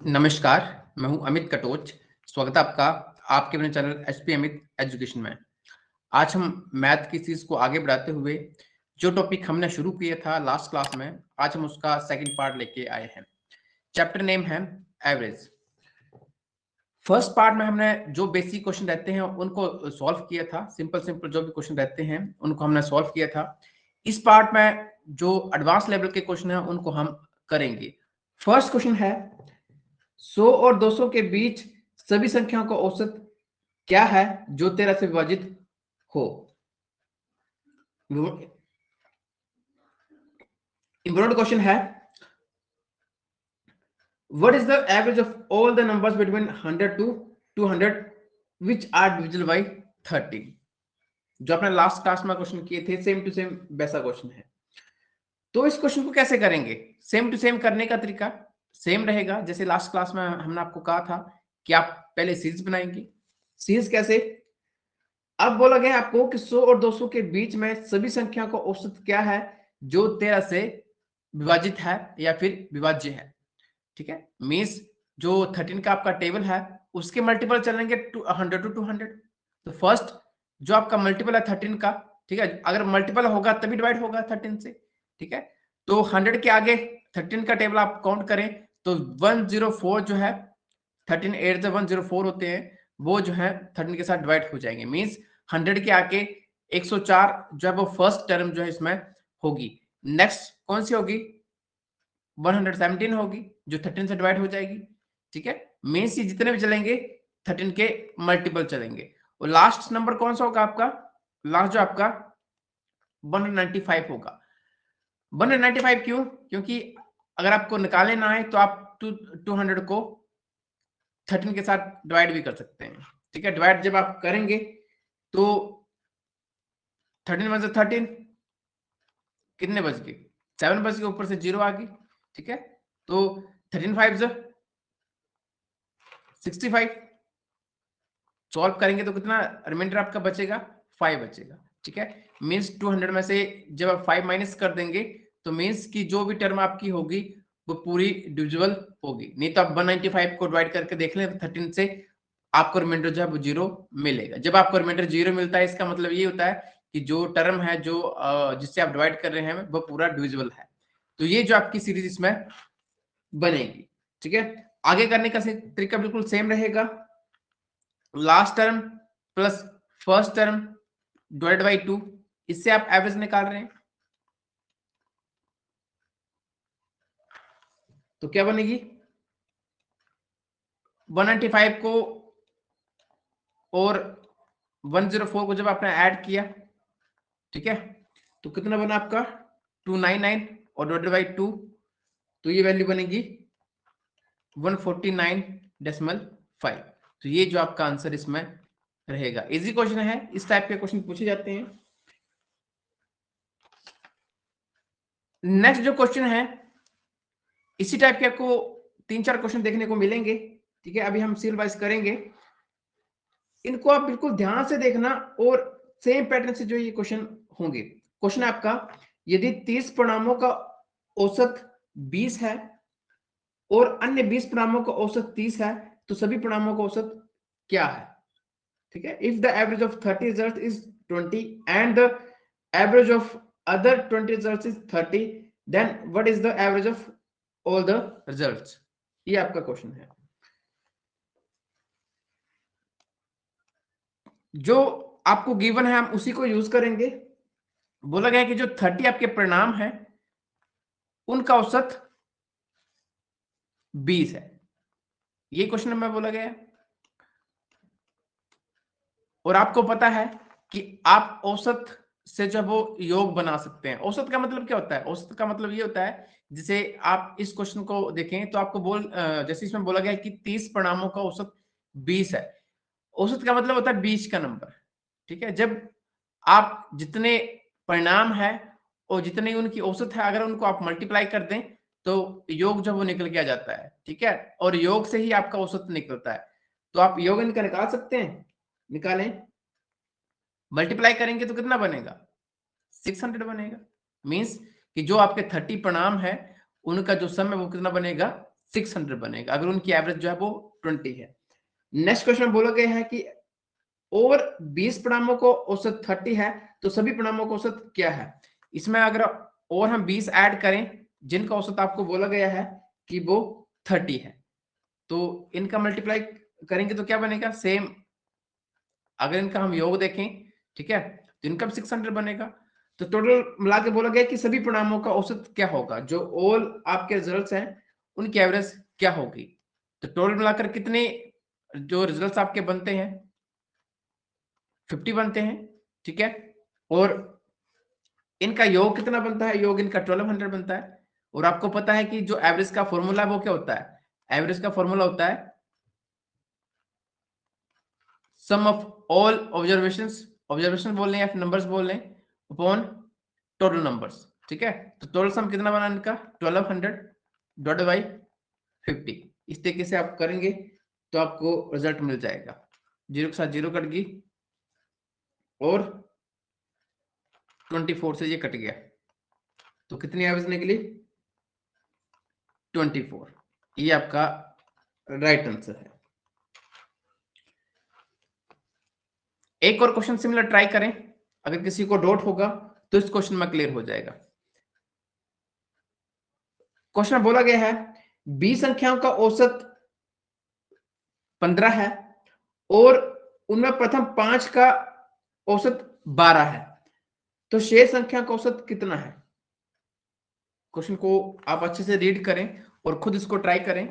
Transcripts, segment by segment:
नमस्कार, मैं हूँ अमित कटोच। स्वागत है आपका आपके अपने चैनल एचपी अमित एजुकेशन में। आज हम मैथ की सीरीज को आगे बढ़ाते हुए जो टॉपिक हमने शुरू किया था लास्ट क्लास में, आज हम उसका सेकंड पार्ट लेके आए हैं। चैप्टर नेम है एवरेज। फर्स्ट पार्ट में हमने जो बेसिक क्वेश्चन रहते हैं उनको सॉल्व किया था। सिंपल सिंपल जो भी क्वेश्चन रहते हैं उनको हमने सॉल्व किया था। इस पार्ट में जो एडवांस लेवल के क्वेश्चन हैं उनको हम करेंगे। फर्स्ट क्वेश्चन है 100 और 200 के बीच सभी संख्याओं का औसत क्या है जो 13 से विभाजित हो। इंपॉर्टेंट क्वेश्चन है what is the average of all the numbers between 100 to 200 which are divisible by 30। जो आपने लास्ट क्लास में क्वेश्चन किए थे सेम टू सेम वैसा क्वेश्चन है। तो इस क्वेश्चन को कैसे करेंगे? सेम टू सेम करने का तरीका सेम रहेगा जैसे लास्ट क्लास में हमने आपको कहा था कि आप पहले सीरीज बनाएंगे। सीरीज कैसे? अब बोला गया आपको कि 100 और 200 के बीच में सभी संख्याओं का औसत क्या है जो 13 से विभाजित है या फिर विभाज्य है। ठीक है, मीन्स जो 13 का आपका टेबल है उसके मल्टीपल चलेंगे 100 टू 200। तो फर्स्ट जो आपका मल्टीपल है 13 का, ठीक है, अगर मल्टीपल होगा तभी डिवाइड होगा 13 से। ठीक है, तो 100 के आगे 13 का टेबल आप काउंट करें तो 104 जो है 13 8 से 104 होते हैं, वो जो है 13 के साथ डिवाइड हो जाएंगे। मीन्स 100 के आगे 104 जो है वो फर्स्ट टर्म जो है इसमें होगी। नेक्स्ट कौन सी होगी? 117 होगी जो 13 से डिवाइड हो जाएगी। ठीक है, मीन्स ये जितने भी चलेंगे 13 के मल्टीपल चलेंगे। और लास्ट नंबर कौन सा होगा आपका? लास्ट जो आपका 195 होगा। 195 क्यों? क्योंकि अगर आपको निकालने ना आए तो आप 200 को 13 के साथ डिवाइड भी कर सकते हैं। ठीक है, डिवाइड जब आप करेंगे तो 13 वन 13 कितने बच गए? 7 बच गए, ऊपर से 0 आ गई। ठीक है, तो 13 5 65 सॉल्व करेंगे तो कितना रिमाइंडर आपका बचेगा? 5 बचेगा। ठीक है, मीन्स 200 में से जब आप 5 माइनस कर देंगे तो मीन्स की जो भी टर्म आपकी होगी वो पूरी डिविजिबल होगी। नहीं तो आप 195 को डिवाइड करके देख लें तो 13 से आपको रिमाइंडर जो है वो 0 मिलेगा। जब आपको रिमाइंडर 0 मिलता है इसका मतलब ये होता है कि जो टर्म है जो जिससे आप डिवाइड कर रहे हैं वो पूरा डिविजिबल है। तो ये जो आपकी सीरीज इसमें बनेगी। ठीक है, आगे करने का तरीका बिल्कुल सेम रहेगा। Last term plus first term divide by 2, इससे आप एवरेज निकाल रहे हैं तो क्या बनेगी? 195 को और 104 को जब आपने ऐड किया, ठीक है, तो कितना बना आपका? 299 और डिवाइडेड बाई 2, तो ये वैल्यू बनेगी 149.5। तो ये जो आपका आंसर इसमें रहेगा। इजी क्वेश्चन है, इस टाइप के क्वेश्चन पूछे जाते हैं। नेक्स्ट जो क्वेश्चन है इसी टाइप के आपको 3-4 क्वेश्चन देखने को मिलेंगे। ठीक है, अभी हम सील वाइज करेंगे, इनको आप बिल्कुल ध्यान से देखना और सेम पैटर्न से जो ये क्वेश्चन होंगे। क्वेश्चन आपका, यदि 30 परिणामों का औसत 20 है और अन्य 20 परिणामों का औसत 30 है तो सभी परिणामों का औसत क्या है? ठीक है, if the average of 30 result is 20 and the average of other 20 result is 30, then what is the average of all the results? ये आपका क्वेश्चन है। जो आपको गिवन है हम उसी को यूज करेंगे। बोला गया कि जो 30 आपके परिणाम है उनका औसत 20 है, ये क्वेश्चन में बोला गया है। और आपको पता है कि आप औसत से जब वो योग बना सकते हैं। औसत का मतलब क्या होता है? औसत का मतलब ये होता है, जैसे आप इस क्वेश्चन को देखें तो आपको जैसे इसमें बोला गया है कि 30 परिणामों का औसत 20 है। औसत का मतलब होता है 20 का नंबर। ठीक है, जब आप जितने परिणाम है और जितनी उनकी औसत है अगर उनको आप मल्टीप्लाई कर दें तो योग जो वो निकल के आ जाता है। ठीक है, और योग से ही आपका औसत निकलता है। तो आप योग इनका निकाल सकते हैं, निकालें। मल्टीप्लाई करेंगे तो कितना बनेगा? 600 बनेगा। मीन्स कि जो आपके 30 परिणाम है उनका जो सम है वो कितना बनेगा? 600 बनेगा अगर उनकी एवरेज जो है वो 20 है। नेक्स्ट क्वेश्चन बोला गया है कि और 20 परिणामों को औसत 30 है तो सभी परिणामों को औसत क्या है। इसमें अगर और हम 20 ऐड करें जिनका औसत आपको बोला गया है कि वो 30 है, तो इनका मल्टीप्लाई करेंगे तो क्या बनेगा सेम। अगर इनका हम योग देखें, ठीक है, तो इनका भी 600 बनेगा। तो टोटल मिला के बोला गया कि सभी परिणामों का औसत क्या होगा, जो ऑल आपके रिजल्ट्स हैं उनकी एवरेज क्या होगी। तो टोटल मिलाकर कितने जो रिजल्ट्स आपके बनते हैं 50 बनते हैं, ठीक है। और इनका योग कितना बनता है, योग इनका 1200 बनता है। और आपको पता है कि जो एवरेज का फॉर्मूला वो क्या होता है, एवरेज का फॉर्मूला होता है सम ऑफ ऑल ऑब्जर्वेशन बोल लें या फिर नंबर्स बोल लें अपॉन टोटल नंबर्स, ठीक है। तो टोटल सम कितना बना इनका 1200 डिवाइडेड बाई 50। इस तरीके से आप करेंगे तो आपको रिजल्ट मिल जाएगा। जीरो के साथ जीरो कट गई और 24 से ये कट गया, तो कितनी एवरेज निकली 24। ये आपका राइट आंसर है। एक और क्वेश्चन सिमिलर ट्राई करें, अगर किसी को डाउट होगा तो इस क्वेश्चन में क्लियर हो जाएगा। क्वेश्चन में बोला गया है 20 संख्याओं का औसत 15 है और उनमें प्रथम 5 का औसत 12 है, तो शेष संख्या का औसत कितना है। क्वेश्चन को आप अच्छे से रीड करें और खुद इसको ट्राई करें।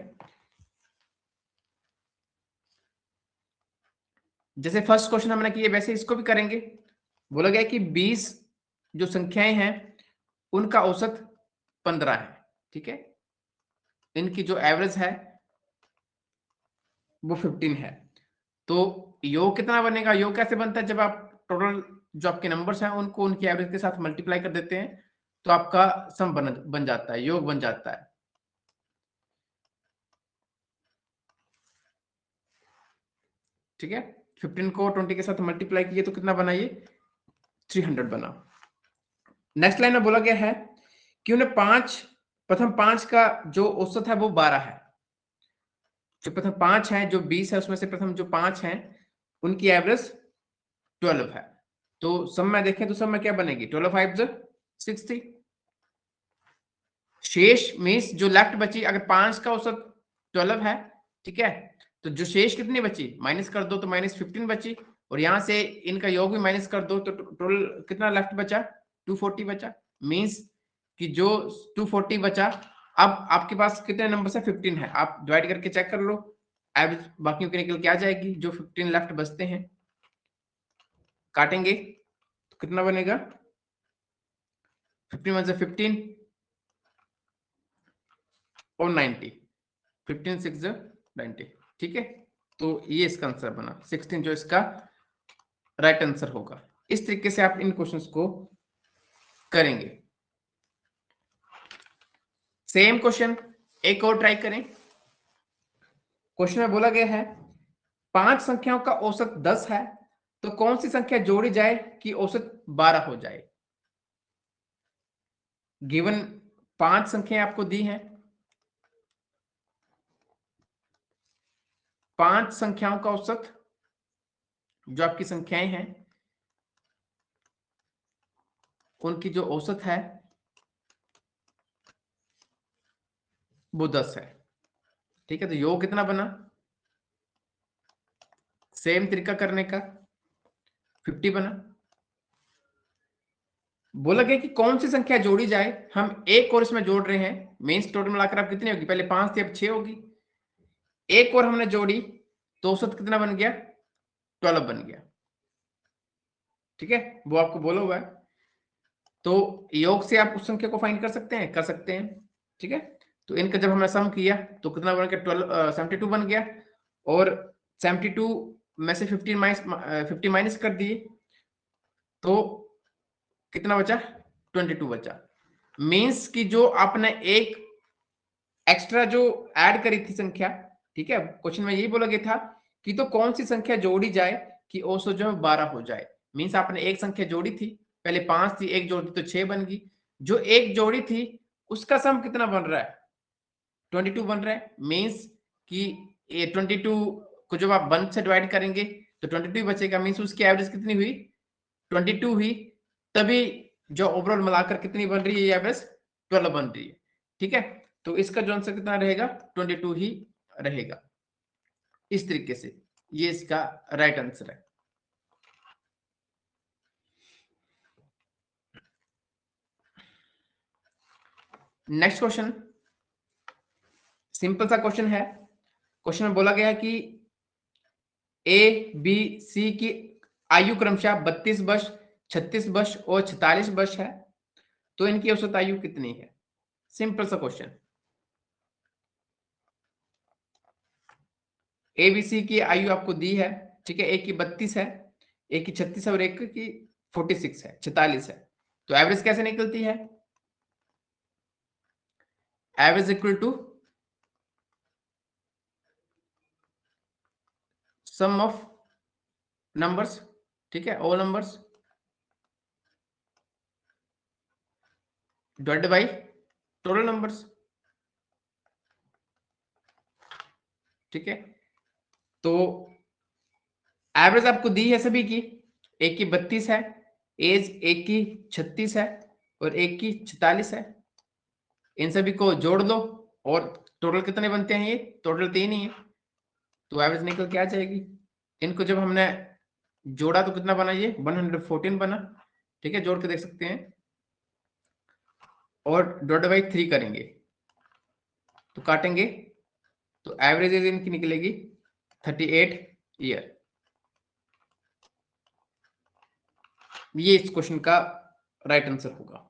जैसे फर्स्ट क्वेश्चन हमने किए वैसे इसको भी करेंगे। बोला गया कि 20 जो संख्याएं हैं उनका औसत 15 है, ठीक है। इनकी जो एवरेज है वो 15 है। तो योग कितना बनेगा, योग कैसे बनता है, जब आप टोटल जो आपके नंबर्स हैं उनको उनकी एवरेज के साथ मल्टीप्लाई कर देते हैं तो आपका सम बन जाता है, योग बन जाता है। ठीक है, 15 को 20 के साथ मल्टीप्लाई किए तो कितना बना, ये 300 बना। नेक्स्ट लाइन में बोला गया है कि उन्हें प्रथम 5 का जो औसत है वो 12 है। जो प्रथम 5 है, जो 20 है उसमें से प्रथम जो 5 हैं उनकी एवरेज 12 है। तो सम में देखें तो सम में क्या बनेगी 12 5 60। शेष मीन्स जो लेफ्ट बची, अगर 5 का औसत 12 है, ठीक है, तो जो शेष कितनी बची माइनस कर दो तो -15 बची, और यहां से इनका योग भी माइनस कर दो तो टोटल कितना लेफ्ट बचा 240 बचा। मीन्स कि जो 240 बचा, अब आपके पास कितने नंबर है 15 है, आप डिवाइड करके चेक कर लो, एवरेज बाकियों के निकल के आ जाएगी। जो 15 लेफ्ट बचते हैं काटेंगे तो कितना बनेगा 15 1 15 और 90, 15 6 90, ठीक है। तो ये इसका आंसर बना 16 जो इसका राइट आंसर होगा। इस तरीके से आप इन क्वेश्चंस को करेंगे। सेम क्वेश्चन एक और ट्राई करें। क्वेश्चन में बोला गया है 5 संख्याओं का औसत 10 है तो कौन सी संख्या जोड़ी जाए कि औसत 12 हो जाए। गिवन 5 संख्याएं आपको दी हैं, 5 संख्याओं का औसत जो आपकी संख्याएं हैं उनकी जो औसत है वो 10 है, ठीक है। तो योग कितना बना, सेम तरीका करने का 50 बना। बोला गया कि कौन सी संख्या जोड़ी जाए, हम एक और इसमें जोड़ रहे हैं, मेंस टोटल मिलाकर आप कितनी होगी, पहले 5 थी अब 6 होगी, एक और हमने जोड़ी तो औसत कितना बन गया 12 बन गया, ठीक है, वो आपको बोला हुआ है। तो योग से आप उस संख्या को फाइंड कर सकते हैं, ठीक है। तो इनका जब हमने सम किया तो कितना बन गया 72 बन गया, और 72 में से 50 माइनस कर दिए तो कितना बचा 22 बचा। मीन्स कि जो आपने एक एक्स्ट्रा जो ऐड करी थी संख्या, ठीक है, क्वेश्चन में यही बोला गया था कि तो कौन सी संख्या जोड़ी जाए कि औसत जो है 12 हो जाए। मीन्स आपने एक संख्या जोड़ी थी, पहले 5 थी, एक जोड़ी तो 6 बन गई, जो एक जोड़ी थी उसका सम कितना बन रहा है 22 बन रहा है, मीन्स कि ये 22 को जब आप 1 से डिवाइड करेंगे तो 22 बचेगा, मीन्स उसकी एवरेज कितनी हुई, 22 हुई। तभी जो ओवरऑल मिलाकर कितनी बन रही है, ये एवरेज 12 बन रही है। ठीक है, तो इसका जो आंसर कितना रहेगा, 22 ही रहेगा। इस तरीके से ये इसका राइट आंसर है। नेक्स्ट क्वेश्चन, सिंपल सा क्वेश्चन है। क्वेश्चन में बोला गया है कि ए बी सी की आयु क्रमशः 32 वर्ष, 36 वर्ष और 46 वर्ष है, तो इनकी औसत आयु कितनी है। सिंपल सा क्वेश्चन। ए बी सी की आयु आपको दी है, ठीक है, एक की 32 है, एक की 36 है और एक की 46 है, 46 है। तो एवरेज कैसे निकलती है, average equal to sum of numbers, ठीक है, all numbers divided by total numbers. ठीक है, तो एवरेज आपको दी है सभी की, एक की 32 है, एज एक की 36 है और एक की 46 है। इन सभी को जोड़ लो और टोटल कितने बनते हैं, ये टोटल 3 ही है, तो एवरेज निकल के आ जाएगी। इनको जब हमने जोड़ा तो कितना बना, ये 114 बना। ठीक है, जोड़ के देख सकते हैं, और डिवाइड बाई 3 करेंगे तो काटेंगे तो एवरेज एज इनकी निकलेगी 38 ईयर। ये इस क्वेश्चन का राइट आंसर होगा।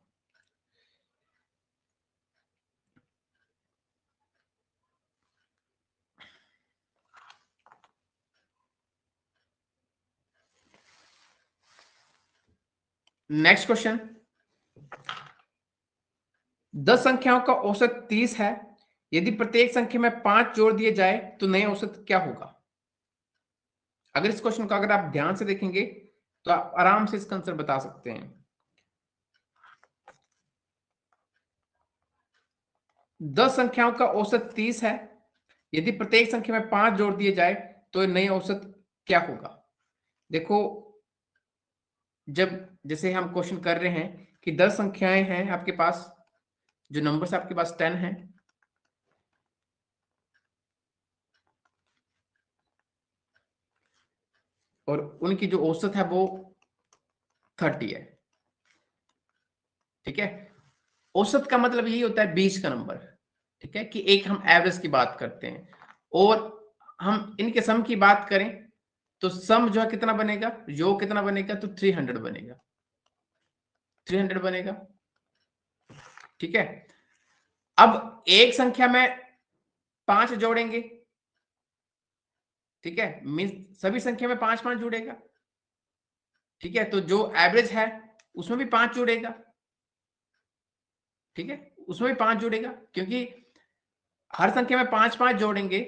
नेक्स्ट क्वेश्चन, 10 संख्याओं का औसत 30 है, यदि प्रत्येक संख्या में 5 जोड़ दिए जाए तो नए औसत क्या होगा। अगर इस क्वेश्चन को अगर आप ध्यान से देखेंगे तो आप आराम से इसका आंसर बता सकते हैं। 10 संख्याओं का औसत 30 है, यदि प्रत्येक संख्या में 5 जोड़ दिए जाए तो नए औसत क्या होगा। देखो, जब जैसे हम क्वेश्चन कर रहे हैं कि 10 संख्याएं हैं आपके पास, जो नंबर्स आपके पास 10 हैं, और उनकी जो औसत है वो 30 है। ठीक है, औसत का मतलब यही होता है बीच का नंबर। ठीक है, कि एक हम एवरेज की बात करते हैं, और हम इनके सम की बात करें तो सम जो है कितना बनेगा, योग कितना बनेगा, तो 300 बनेगा, 300 बनेगा। ठीक है, अब एक संख्या में 5 जोड़ेंगे, ठीक है, मीन्स सभी संख्या में 5 5 जुड़ेगा। ठीक है, तो जो एवरेज है उसमें भी 5 जुड़ेगा। ठीक है, उसमें भी 5 जुड़ेगा, क्योंकि हर संख्या में 5 5 जोड़ेंगे।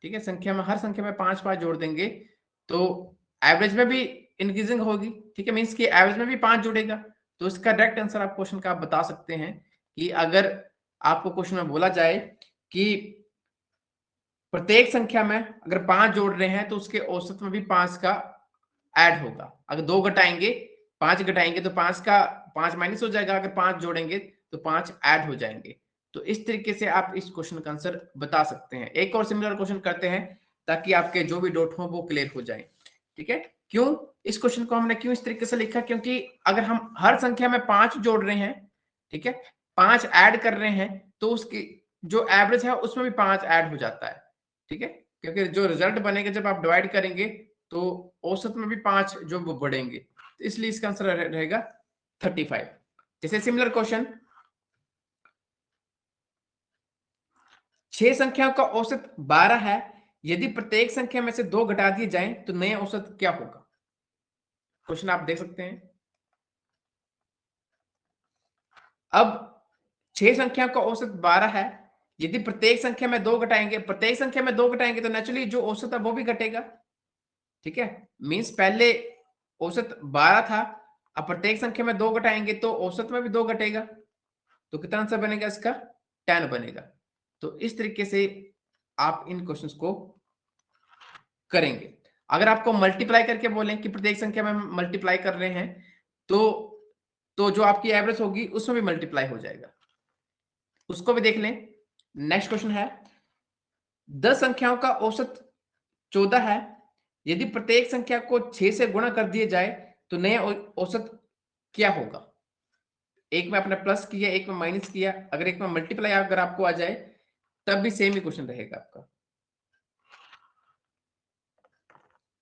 ठीक है, संख्या में हर संख्या में 5 5 जोड़ देंगे तो एवरेज में भी इंक्रीजिंग होगी। ठीक है, मीन्स कि एवरेज में भी 5 जुड़ेगा। तो इसका डायरेक्ट आंसर आप क्वेश्चन का आप बता सकते हैं कि अगर आपको क्वेश्चन में बोला जाए कि प्रत्येक संख्या में अगर 5 जोड़ रहे हैं तो उसके औसत में भी 5 का ऐड होगा। अगर 2 घटाएंगे, 5 घटाएंगे तो 5 का 5 माइनस हो जाएगा, अगर 5 जोड़ेंगे तो 5 ऐड हो जाएंगे। तो इस तरीके से आप इस क्वेश्चन का आंसर बता सकते हैं। एक और सिमिलर क्वेश्चन करते हैं ताकि आपके जो भी डाउट हो वो क्लियर हो जाए। ठीक है, क्यों इस क्वेश्चन को हमने क्यों इस तरीके से लिखा, क्योंकि अगर हम हर संख्या में 5 जोड़ रहे हैं, ठीक है, 5 ऐड कर रहे हैं, तो उसकी जो एवरेज है उसमें भी 5 ऐड हो जाता है। ठीक है, क्योंकि जो रिजल्ट बनेगा जब आप डिवाइड करेंगे तो औसत में भी 5 जो वो बढ़ेंगे, तो इसलिए इसका आंसर रहेगा 35। जैसे सिमिलर क्वेश्चन, 6 संख्याओं का औसत 12 है, यदि प्रत्येक संख्या में से 2 घटा दिए जाएं तो नए औसत क्या होगा। क्वेश्चन आप देख सकते हैं। अब 6 संख्याओं का औसत 12 है, यदि प्रत्येक संख्या में 2 घटाएंगे, प्रत्येक संख्या में 2 घटाएंगे तो नेचुरली जो औसत है वो भी घटेगा। ठीक है, मीन्स पहले औसत 12 था, अब प्रत्येक संख्या में 2 घटाएंगे तो औसत में भी 2 घटेगा, तो कितना आंसर बनेगा इसका, 10 बनेगा। तो इस तरीके से आप इन क्वेश्चंस को करेंगे। अगर आपको मल्टीप्लाई करके बोलें कि प्रत्येक संख्या में मल्टीप्लाई कर रहे हैं, तो जो आपकी एवरेज होगी उसमें भी मल्टीप्लाई हो जाएगा, उसको भी देख लें। नेक्स्ट क्वेश्चन है, 10 संख्याओं का औसत 14 है। यदि प्रत्येक संख्या को 6 से गुणा कर दिया जाए तो नया औसत क्या होगा? एक में आपने प्लस किया, एक में माइनस किया, अगर एक में मल्टीप्लाई अगर आपको आ जाए तब भी सेम ही क्वेश्चन रहेगा आपका।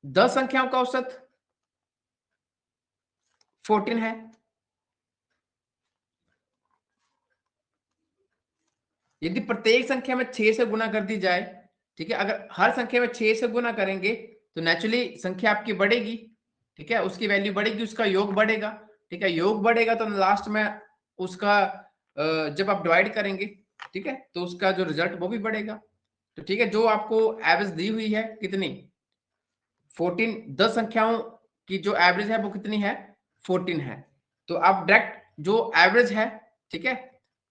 10 संख्याओं का औसत 14 है। यदि प्रत्येक संख्या में 6 से गुणा कर दी जाए, ठीक है, अगर हर संख्या में 6 से गुणा करेंगे तो नेचुरली संख्या आपकी बढ़ेगी, ठीक है, उसकी वैल्यू बढ़ेगी, उसका योग बढ़ेगा, ठीक है, योग बढ़ेगा तो लास्ट में उसका जब आप डिवाइड करेंगे, ठीक है, तो उसका जो रिजल्ट वो भी बढ़ेगा। तो ठीक है, जो आपको एवरेज दी हुई है कितनी 14, 10 संख्याओं की जो एवरेज है वो कितनी है 14 है। तो आप डायरेक्ट जो एवरेज है, ठीक है,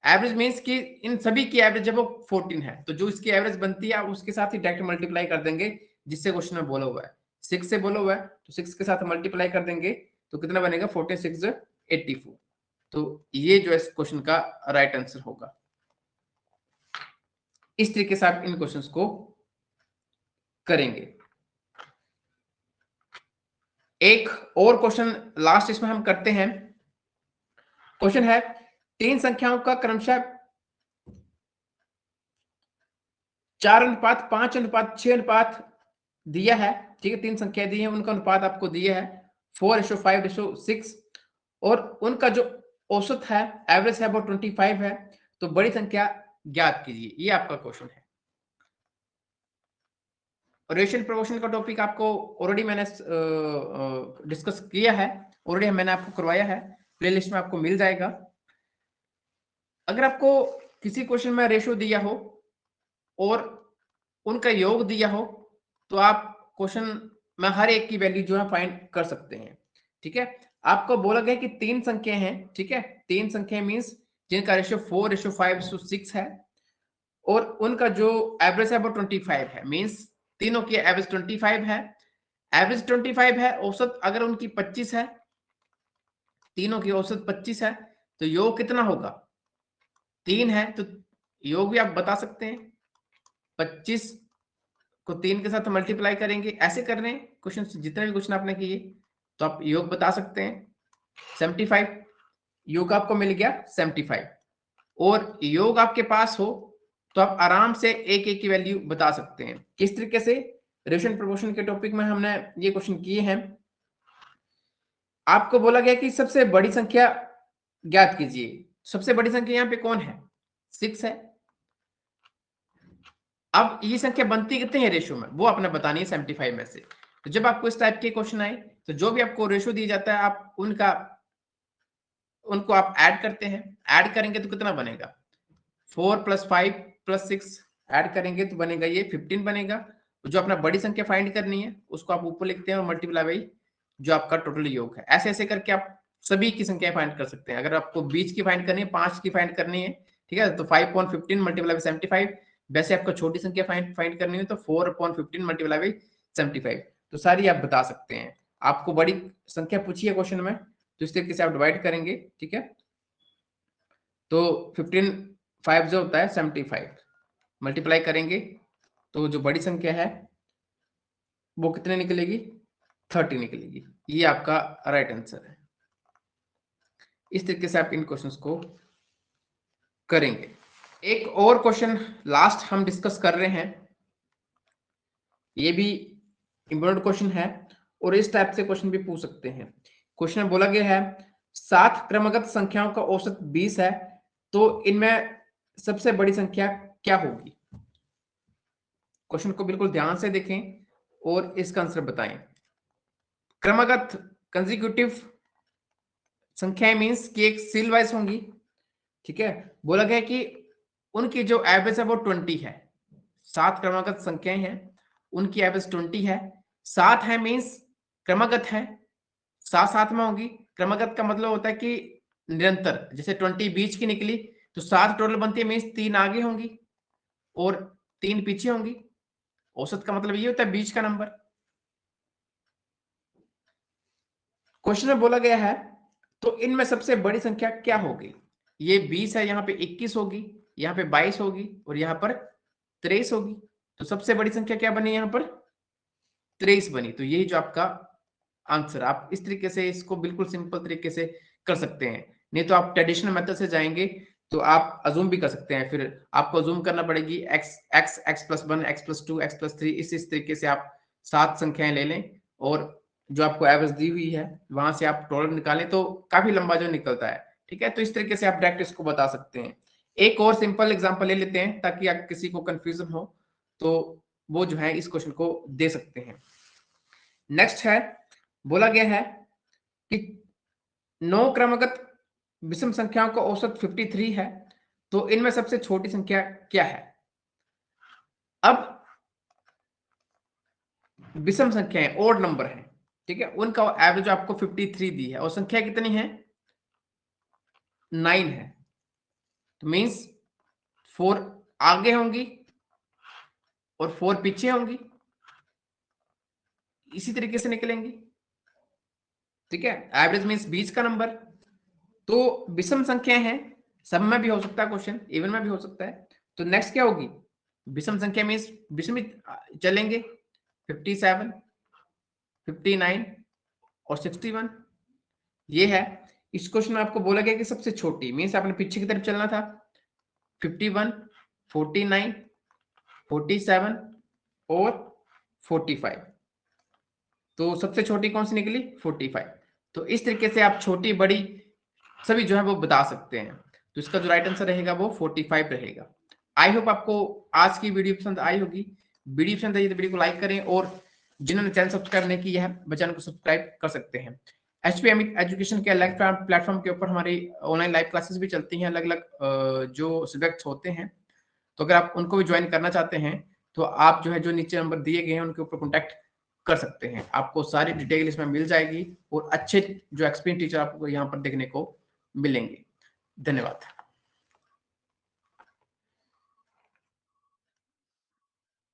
एवरेज मींस कि इन सभी की एवरेज है वो 14 है, तो जो इसकी एवरेज बनती है आप उसके साथ ही डायरेक्ट मल्टीप्लाई कर देंगे, जिससे क्वेश्चन में बोला हुआ है 6 से बोला हुआ है, तो 6 के साथ मल्टीप्लाई कर देंगे तो कितना बनेगा 14 6 84। तो ये जो है इस क्वेश्चन का राइट आंसर होगा। इस तरीके से आप इन क्वेश्चंस को करेंगे। एक और क्वेश्चन लास्ट इसमें हम करते हैं। क्वेश्चन है, 3 संख्याओं का क्रमशः 4:5:6 दिया है, ठीक है, 3 संख्या दी है, उनका अनुपात आपको दिया है 4:5:6 और उनका जो औसत है एवरेज है वो 25 है, तो बड़ी संख्या ज्ञात कीजिए। ये आपका क्वेश्चन है। रेशियल प्रोपोर्शन का टॉपिक आपको ऑलरेडी मैंने डिस्कस किया है, ऑलरेडी मैंने आपको करवाया है, प्लेलिस्ट में आपको मिल जाएगा। अगर आपको किसी क्वेश्चन में रेशियो दिया हो और उनका योग दिया हो तो आप क्वेश्चन में हर एक की वैल्यू जो है फाइंड कर सकते हैं, ठीक है। आपको बोला गया कि 3 संख्या हैं, ठीक है, 3 संख्या मींस जिनका रेशियो 4:5:6 है और उनका जो एवरेज है वो 25 है, मींस तीनों की एवरेज 25 है। एवरेज 25 है, औसत अगर उनकी 25 है, तीनों की औसत 25 है, तो योग कितना होगा 3 है, तो योग भी आप बता सकते हैं। 25 को 3 के साथ मल्टीप्लाई करेंगे, ऐसे कर रहे हैं क्वेश्चन, जितने भी क्वेश्चन आपने किए तो आप योग बता सकते हैं। 75 योग आपको मिल गया 75 और योग आपके पास हो तो आप आराम से एक एक की वैल्यू बता सकते हैं। किस तरीके से? रेशियो प्रोपोर्शन के टॉपिक में हमने ये क्वेश्चन किए हैं। आपको बोला गया कि सबसे बड़ी संख्या ज्ञात कीजिए। सबसे बड़ी संख्या यहाँ पे कौन है 6 है। अब ये संख्या बनती कितनी है रेशियो में वो आपने बतानी है 75 में से। तो जब आपको इस टाइप के क्वेश्चन आए तो जो भी आपको रेशियो दी जाता है आप उनको आप ऐड करते हैं। ऐड करेंगे तो कितना बनेगा 4 + 5 + 6 ऐड करेंगे तो बनेगा ये 15 बनेगा। जो अपना बड़ी संख्या फाइंड करनी है उसको आप ऊपर लिखते हैं और मल्टीप्लाई बाई जो आपका टोटल योग है। ऐसे ऐसे करके आप सभी की संख्या फाइंड कर सकते हैं। अगर आपको 20 की फाइंड करनी है, 5 की फाइंड करनी है, ठीक है, तो 5/15 मल्टीप्लाई बाई 75। वैसे आपको छोटी संख्या फाइंड करनी है तो 4/15 मल्टीप्लाई बाई 75। तो सारी आप बता सकते हैं। आपको बड़ी संख्या पूछी है क्वेश्चन में तो इस तरीके से आप डिवाइड करेंगे, ठीक है। तो 15 5 जो होता है 75 मल्टीप्लाई करेंगे तो जो बड़ी संख्या है वो कितने निकलेगी 30 निकलेगी। ये आपका राइट आंसर है। इस तरीके से आप इन क्वेश्चंस को करेंगे। एक और क्वेश्चन लास्ट हम डिस्कस कर रहे हैं, ये भी इंपॉर्टेंट क्वेश्चन है और इस टाइप से क्वेश्चन भी पूछ सकते हैं। क्वेश्चन में बोला गया है 7 क्रमगत संख्याओं का औसत 20 है, तो इनमें सबसे बड़ी संख्या क्या होगी? क्वेश्चन को बिल्कुल ध्यान से देखें और इसका आंसर बताएं। क्रमगत कंसेक्यूटिव संख्याएं मींस कि एक सील वाइज होंगी, ठीक है। बोला गया कि उनकी जो एवरेज है वो 20 है। 7 क्रमागत संख्याएं हैं, उनकी एवरेज 20 है। 7 है मींस क्रमागत है, 7 साथ में होगी। क्रमागत का मतलब होता है कि निरंतर, जैसे 20 बीच की निकली तो 7 टोटल बनती है मींस 3 आगे होंगी, और 3 पीछे होंगी। औसत का मतलब ये होता है बीच का नंबर। क्वेश्चन में बोला गया है तो इनमें सबसे बड़ी संख्या क्या होगी? ये 20 है, यहाँ पे 21 होगी, यहाँ पे 22 होगी और यहाँ पर 23 होगी। तो सबसे बड़ी संख्या क्या बनी यहाँ पर? 23 बनी। तो यही जो आपका आंसर, आप इस तरीके से इसको बिल्कुल सिंपल तरीके से कर सकते हैं। नहीं तो आप ट्रेडिशनल मेथड से जाएंगे तो आप अजूम भी कर सकते हैं, फिर आपको अजूम करना पड़ेगी x+1 x+2 x+3 इस तरीके से आप 7 संख्याएं ले लें और जो आपको एवरेज दी हुई है वहां से आप टोटल निकालें तो काफी लंबा जो निकलता है। ठीक है, तो इस तरीके से आप डायरेक्ट इसको बता सकते हैं। एक और सिंपल एग्जांपल ले लेते हैं ताकि आप किसी को कंफ्यूजन हो तो वो जो है इस क्वेश्चन को दे सकते हैं। नेक्स्ट है, बोला गया है कि 9 क्रमागत विषम संख्याओं का औसत 53 है, तो इनमें सबसे छोटी संख्या क्या है? अब विषम संख्याएं ओड नंबर है, ठीक है, उनका एवरेज आपको 53 दी है और संख्या कितनी है? 9 है। तो मींस 4 आगे होंगी और 4 पीछे होंगी, इसी तरीके से निकलेंगी। ठीक है, एवरेज मींस बीच का नंबर। तो विषम संख्या है, सब में भी हो सकता है क्वेश्चन, इवन में भी हो सकता है। तो नेक्स्ट क्या होगी? विषम संख्या मींस विषम चलेंगे 57, 59 और 61 ये है। इस क्वेश्चन में आपको बोला गया कि सबसे छोटी मींस आपने पीछे की तरफ चलना था। 51, 49, 47 और 45। तो सबसे छोटी कौन सी निकली? 45। तो इस तरीके से आप छोटी बड़ी सभी जो है वो बता सकते हैं। तो इसका जो राइट आंसर रहेगा वो 45 रहेगा। आई होप आपको आज की वीडियो पसंद आई होगी। वीडियो पसंद आई तो वीडियो को लाइक करें और जिन्होंने चैनल सब्सक्राइब नहीं किया है चैनल को सब्सक्राइब कर सकते हैं। HPM एजुकेशन के अलग प्लेटफॉर्म के ऊपर हमारी ऑनलाइन लाइव क्लासेस भी चलती हैं, अलग अलग जो सब्जेक्ट्स होते हैं। तो अगर आप उनको भी ज्वाइन करना चाहते हैं तो आप जो है जो नीचे नंबर दिए गए हैं उनके ऊपर कॉन्टैक्ट कर सकते हैं। आपको सारी डिटेल इसमें मिल जाएगी और अच्छे जो एक्सपीरियंस टीचर आपको यहाँ पर देखने को मिलेंगे। धन्यवाद।